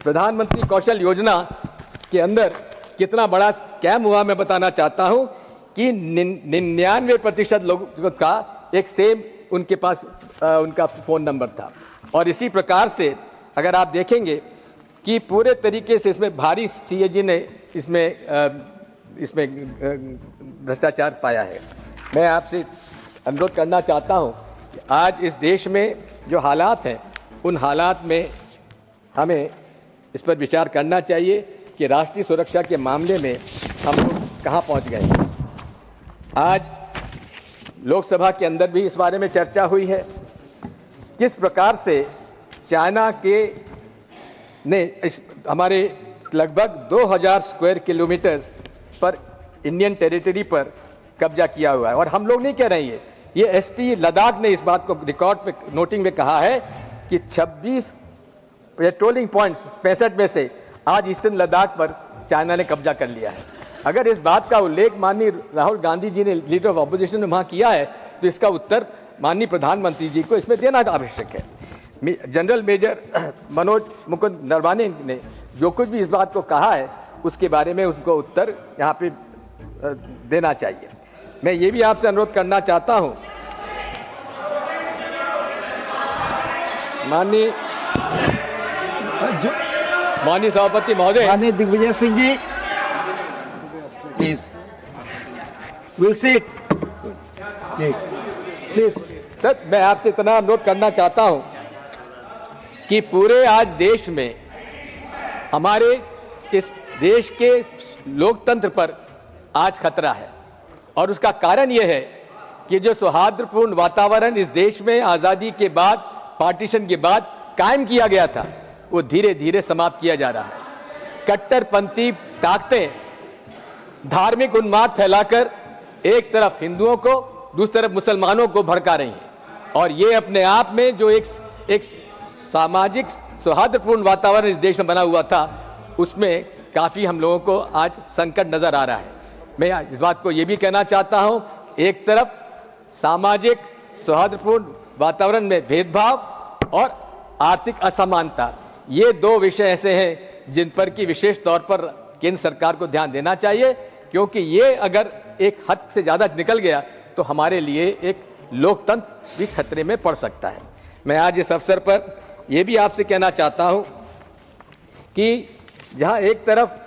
प्रधानमंत्री कौशल योजना के अंदर कितना बड़ा स्कैम हुआ मैं बताना चाहता हूं कि 99% लोगों का एक सेम उनके पास उनका फ़ोन नंबर था। और इसी प्रकार से अगर आप देखेंगे कि पूरे तरीके से इसमें भारी CAG ने इसमें भ्रष्टाचार पाया है। मैं आपसे अनुरोध करना चाहता हूं कि आज इस देश में जो हालात हैं उन हालात में हमें इस पर विचार करना चाहिए कि राष्ट्रीय सुरक्षा के मामले में हम लोग कहाँ पहुँच गए। आज लोकसभा के अंदर भी इस बारे में चर्चा हुई है किस प्रकार से चाइना के ने हमारे लगभग 2000 स्क्वायर किलोमीटर पर इंडियन टेरिटरी पर कब्जा किया हुआ है। और हम लोग नहीं कह रहे हैं, ये SP लद्दाख ने इस बात को रिकॉर्ड पे नोटिंग में कहा है कि 26 पेट्रोलिंग पॉइंट्स 65 में से आज ईस्टर्न लद्दाख पर चाइना ने कब्जा कर लिया है। अगर इस बात का उल्लेख माननीय राहुल गांधी जी ने लीडर ऑफ अपोजिशन ने वहाँ किया है तो इसका उत्तर माननीय प्रधानमंत्री जी को इसमें देना आवश्यक है। जनरल मेजर मनोज मुकुंद नरवाने ने जो कुछ भी इस बात को कहा है उसके बारे में उनको उत्तर यहाँ पे देना चाहिए। मैं ये भी आपसे अनुरोध करना चाहता हूँ माननीय सभापति महोदय, माननीय Digvijaya Singh ji please will seat please. Sir मैं आपसे इतना अनुरोध करना चाहता हूँ कि पूरे आज देश में हमारे इस देश के लोकतंत्र पर आज खतरा है और उसका कारण यह है कि जो सौहार्दपूर्ण वातावरण इस देश में आज़ादी के बाद पार्टीशन के बाद कायम किया गया था वो धीरे धीरे समाप्त किया जा रहा है। कट्टरपंथी ताकतें धार्मिक उन्माद फैलाकर एक तरफ हिंदुओं को दूसरी तरफ मुसलमानों को भड़का रही हैं और ये अपने आप में जो एक सामाजिक सौहार्दपूर्ण वातावरण इस देश में बना हुआ था उसमें काफ़ी हम लोगों को आज संकट नज़र आ रहा है। मैं इस बात को ये भी कहना चाहता हूँ, एक तरफ सामाजिक सौहार्दपूर्ण वातावरण में भेदभाव और आर्थिक असमानता, ये दो विषय ऐसे हैं जिन पर कि विशेष तौर पर केंद्र सरकार को ध्यान देना चाहिए, क्योंकि ये अगर एक हद से ज़्यादा निकल गया तो हमारे लिए एक लोकतंत्र भी खतरे में पड़ सकता है। मैं आज इस अवसर पर यह भी आपसे कहना चाहता हूं कि जहां एक तरफ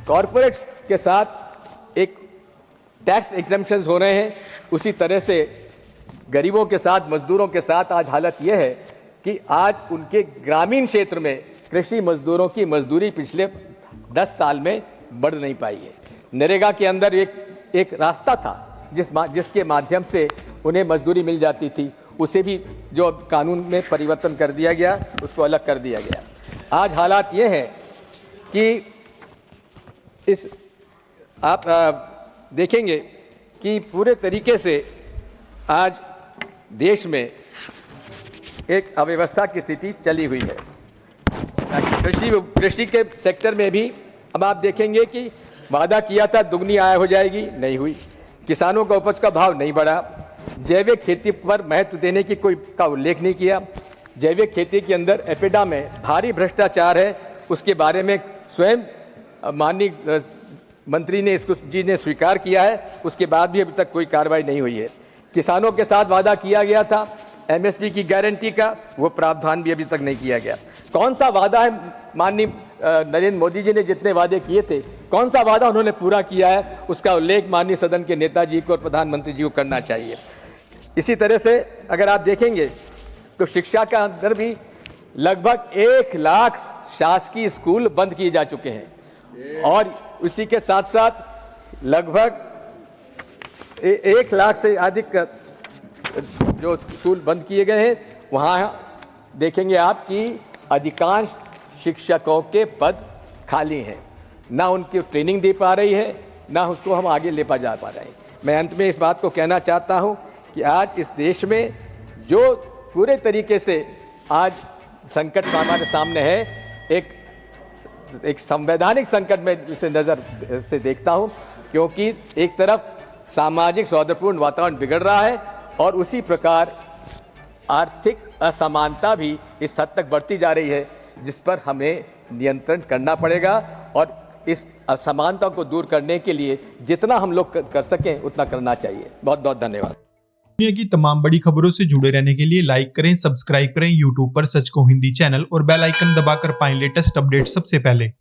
कॉरपोरेट्स के साथ एक टैक्स एग्जेम्पशंस हो रहे हैं, उसी तरह से गरीबों के साथ, मजदूरों के साथ आज हालत यह है कि आज उनके ग्रामीण क्षेत्र में कृषि मजदूरों की मजदूरी पिछले 10 साल में बढ़ नहीं पाई है। नरेगा के अंदर एक रास्ता था जिसके माध्यम से उन्हें मजदूरी मिल जाती थी, उसे भी जो कानून में परिवर्तन कर दिया गया उसको अलग कर दिया गया। आज हालात ये हैं कि आप देखेंगे कि पूरे तरीके से आज देश में एक अव्यवस्था की स्थिति चली हुई है। कृषि के सेक्टर में भी अब आप देखेंगे कि वादा किया था दुगनी आय हो जाएगी, नहीं हुई। किसानों का उपज का भाव नहीं बढ़ा। जैविक खेती पर महत्व देने की कोई का उल्लेख नहीं किया। जैविक खेती के अंदर एपिडा में भारी भ्रष्टाचार है, उसके बारे में स्वयं माननीय मंत्री ने इसको जी ने स्वीकार किया है, उसके बाद भी अभी तक कोई कार्रवाई नहीं हुई है। किसानों के साथ वादा किया गया था MSP की गारंटी का, वो प्रावधान भी अभी तक नहीं किया गया। कौन सा वादा है माननीय नरेंद्र मोदी जी ने जितने वादे किए थे, कौन सा वादा उन्होंने पूरा किया है, उसका उल्लेख माननीय सदन के नेताजी को और प्रधानमंत्री जी को करना चाहिए। इसी तरह से अगर आप देखेंगे तो शिक्षा का अंदर भी लगभग 1 लाख शासकीय स्कूल बंद किए जा चुके हैं और उसी के साथ साथ लगभग 1 लाख से अधिक जो स्कूल बंद किए गए हैं, वहाँ देखेंगे आप कि अधिकांश शिक्षकों के पद खाली हैं, ना उनकी ट्रेनिंग दे पा रही है, ना उसको हम आगे ले जा पा रहे हैं। मैं अंत में इस बात को कहना चाहता हूं कि आज इस देश में जो पूरे तरीके से आज संकट हमारे सामने है, एक संवैधानिक संकट में इसे नज़र से देखता हूं, क्योंकि एक तरफ सामाजिक सौहार्दपूर्ण वातावरण बिगड़ रहा है और उसी प्रकार आर्थिक असमानता भी इस हद तक बढ़ती जा रही है जिस पर हमें नियंत्रण करना पड़ेगा और इस असमानता को दूर करने के लिए जितना हम लोग कर सकें उतना करना चाहिए। बहुत बहुत धन्यवाद। दुनिया की तमाम बड़ी खबरों से जुड़े रहने के लिए लाइक करें, सब्सक्राइब करें यूट्यूब पर सच को हिंदी चैनल और बेल आइकन दबाकर पाएं लेटेस्ट अपडेट सबसे पहले।